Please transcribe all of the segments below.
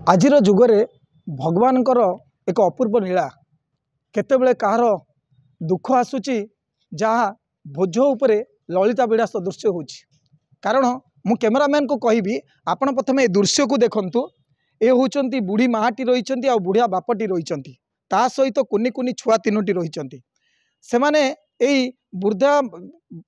आजिर जुगरे भगवानकर एक अपूर्व लीला केतेबेले कहार दुख आसूची जहाँ भोज उपरे ललिता बिड़ा सदृश हो कारण मु कैमरामैन को कहबी आपण प्रथम ए दृश्य को देखंतु। ए होचंती बुढ़ी माटी रही बुढ़िया बापटी रही ता सहित कुनी कुनी छुआ तीनोटी रही से माने एई वृद्धा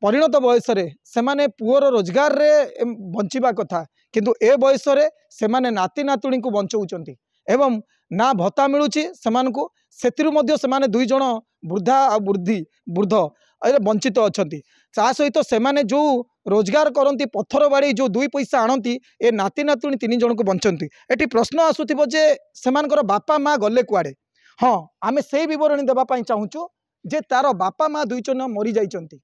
परिणत बयस से माने पुअर रोजगार रे बंचिबा कथा किंतु ए बयस से माने नाती नातुणी को बंचौचंती एवं ना भत्ता मिलूची सेमानकु सेतिरु मध्य सेमाने दुई जण वृद्धा आ वृद्ध वंचित अछंती। ता सहित सेमाने जो रोजगार करती पत्थर बाड़ी जो दुई पैसा आणती ए नाती नातुणी तीन जन को बंचंती। एटी प्रश्न आसुथिबो जे सेमानकर बापा माँ गले कुआडे। हाँ आमे सेही विवरणी देबा पई चाहूचु जे तार बापा माँ दुई जन मरी जाइचंती।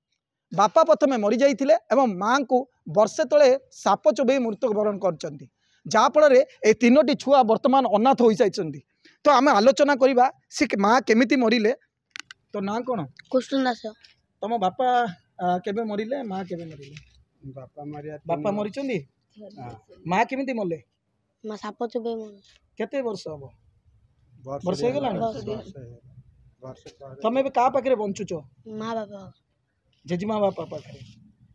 बापा प्रथमे मरी जाइथिले एवं माँ को वर्षे तले साप चोबई मृत्युवरण करचंती जाफल ए तीनोटी छुआ वर्तमान अनाथ हो जाइचंती। तो आमे आलोचना करिबा से माँ केमिति मरिले। तो ना कौन कृष्णदास तम बापा केबे मरिले माँ केबे मरिले? बापा मरिचंदी माँ केमिति मरले? माँ साप चुबे केते वर्ष हबो? वर्ष हो गलानी। तमे बे का पाखरे बंचुच? माँ बापा जेजीमा बापा पाखरे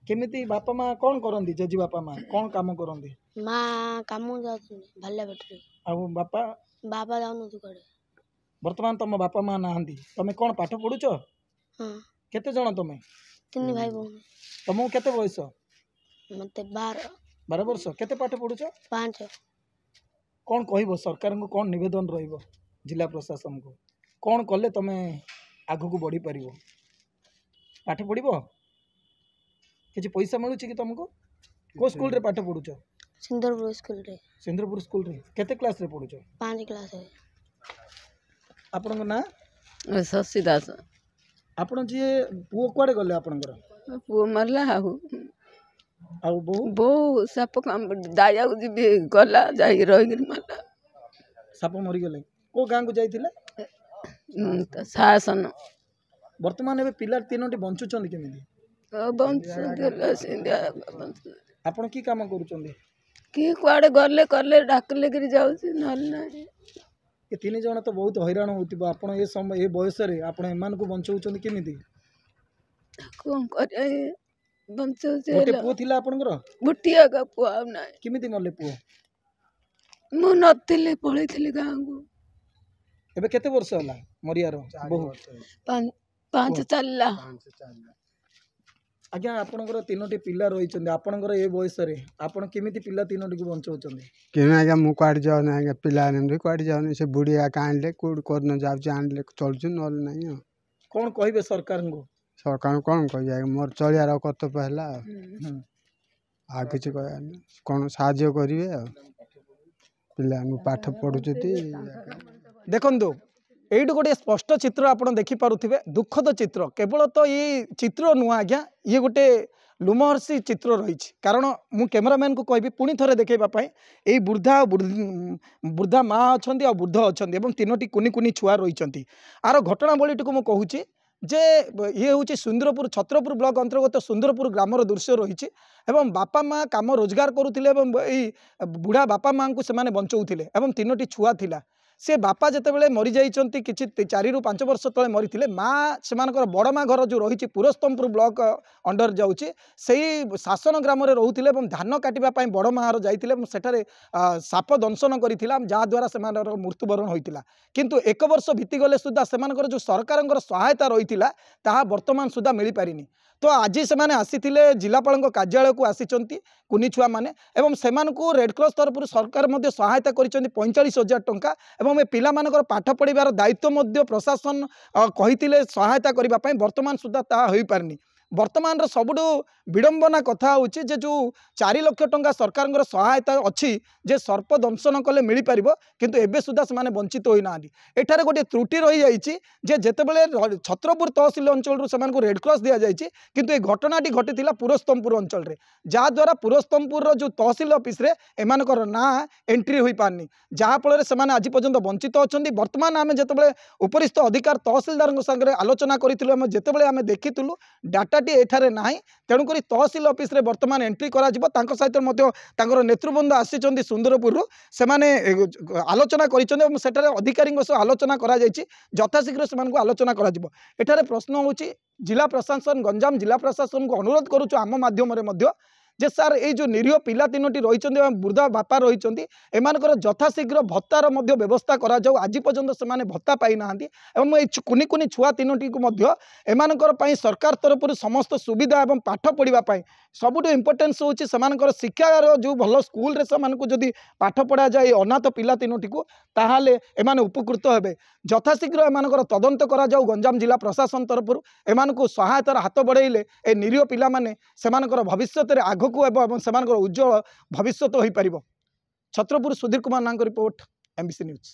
केमिति बापा माँ कौन करंदी? जेजी बापा माँ कौन काम करंदी? माँ काम जाउछन भल्ले बैठे आ बापा बापा जाउनु दुकडे। वर्तमान तम बापा माँ नाहंदी तमे कौन पाठ पढुच? हां केते जण तमे? तीन भाई बहन। तमो केते बयस? मते 12 वर्ष। केते पाठ पढुच? 5। कौन कहबो सरकार को कौन निवेदन रहिबो जिला प्रशासन को कौन कले तमे आगु को बढ़ी परिबो? पाठ पढ़िबो किछि पैसा मिलुछि कि तुमको? को स्कूल रे पाठ पढुच? सिंदरपुर स्कूल रे। सिंदरपुर स्कूल रे केते क्लास रे पढुच? 5 क्लास है। आपन को ना शशि दास। आपन जे पुओ कोडे गले आपनकर? पुओ मरला हाउ आउ बहु बहु साप काम दाया जी गला जाई रही मरला। साप मरी गले को गां को जाइथिले? शासन वर्तमान एबे पिला तीनोटी बंचुचंदी केमिति? आपन की काम करूचंदी? कि कुआडे गले करले डाकले गिरी जाउछी नल नाही। ए तीन जण तो बहुत हैरान होतिबो आपण ए समय ए बयस रे आपण एमान को बंचौचंदी केमिति? कोन करे बंचौचे गोटे पुओ थिला आपनकर? बुटिया का पुआ नाही। केमिति मरले पुओ? मु नथिले पळैथिले गांगु। एबे केते वर्ष होला मरियार? बहु 5 चलला। आज्ञा आपनकर तीनोटी पिला रहिचंदी आपनकर ए बयस रे आपण केमिति पिला तीनोटी को बंचौचंदी? केना आज्ञा मु क्वाड जाउ ना आज्ञा पिला ने क्वाड जाउ ने से बुढ़िया कानले कुड कर न जाउ जानले चलछु नल नाही। कौन कहबे सरकार को? सरकार कौन कह जाए मोर चलियार कत पहला आ किछ कह कौन साहाय्य करिवे पिला पाठ पढुचती। देखंतु एइटु गोटे स्पष्ट चित्र आपन देखि पारुथिबे दुखद चित्र केवल तो ये चित्र नुआ आज्ञा ये गोटे लुमहर्षी चित्र रही कारण मु कैमरामैन को कहबी पुणी थरे देखैबा पई एई वृद्धा माँ अछंती आ वृद्ध अछंती एवं तीनोटी कुनी कुनी छुआ रहिचंती। आर घटना बलिटू मु कहूची जे ये हूँ सुंदरपुर छत्रपुर ब्लॉक अंतर्गत सुंदरपुर ग्रामर दृश्य रही एवं बापा माँ काम रोजगार करुले एवं बुढ़ा बापा माँ को सेमाने बंचौथिले एवं तीनोटी छुआ थिला। से बापा जितेबाला मरी जाइछंती किछि 4 ରୁ 5 वर्ष तले मरीथिले माँ सेमानकर बड़ माँ घर जो रही पुरस्तमपुर ब्लॉक अंडर जाउछि सेही शासन ग्राम रे रहुथिले एवं धान काटिबा पई बड़ माँ जाइथिले सेठारे साप दंशन करिथिला जा द्वारा सेमानकर मृत्युवरण होइतिला। किंतु 1 वर्ष बीती गले सुद्धा सेमानकर जो सरकारंकर सहायता रहितिला ताहा वर्तमान सुद्धा मिली पारिनी। तो आज से आसीथिले जिलापाल कार्यालय को आसीचंती कुनी छुआ माने एवं सेमानकु रेड क्रॉस तरफ सरकार मध्य सहायता करिसंती 45,000 टंका एवं ए पिला मानकर पाठ पढ़िबार दायित्व मध्य प्रशासन कहितिले सहायता करिबा पई वर्तमान सुद्धा ता होई पारनी। वर्तमान सबुठु विडंबना कथा होची जे जो 4 लाख टंका सरकार सहायता अच्छी जे सर्प दंशन कले मिल पार किंतु एबे सुद्धा से वंचित होई ना। एठारे गोटे त्रुटि रही जाइए जे जेतेबेले छत्रपुर तहसिल अंचल से रेड क्रॉस दिया जाइए किंतु ए घटनाटी घटी पुरस्तमपुर अंचल रे जहाद्वारा पुरस्तमपुर जो तहसिल ऑफिस रे एमानकर ना एंट्री होई पारनी जहाँफल से आज पर्यंत वंचित अच्छा। वर्तमान आम जिते उपरिस्थ अधिकार तहसिलदार संगे आलोचना करूँ जितेबाला आम देखी डाटा सुविधाटी एठारे नाही तेणुक तहसिल ऑफिस रे वर्तमान एंट्री करा सहित नेतृबृंद आसी सुंदरपुर से आलोचना कर अधिकारी आलोचना यथाशीघ्र से आलोचना कर प्रश्न हूँ जिला प्रशासन गंजाम जिला प्रशासन को अनुरोध करुचु आम माध्यम जे सार ये जो निरीह पिला 3टी रही वृद्धा बापा रही एमानकर यथाशीघ्र भत्तार व्यवस्था करा जाऊ आज पर्यंत से भत्ता पाई ना कुनि कुनि छुआ 3टी को एमानकर पई सरकार तरफ समस्त सुविधा एवं पाठ पढ़ापी सबुठ इम्पोर्टेन्स होची सेमानकर शिक्षार जो भल स्कूल रे सेमानकु जदि पाठ पढ़ा जाए अनाथ पिला 3टी को ताहाले एमाने उपकृत हेबे यथाशीघ्र एमानकर तदंत करा जाऊ गंजाम जिला प्रशासन तरफ एमानकु सहायतार हाथ बढ़ाइले ए निरीह पिला माने सेमानकर भविष्यत रे आगकु एवं सेमानकर उज्जवल भविष्यत होई परिबो। छत्रपुर सुधीर कुमार नांग रिपोर्ट एमबीसी न्यूज।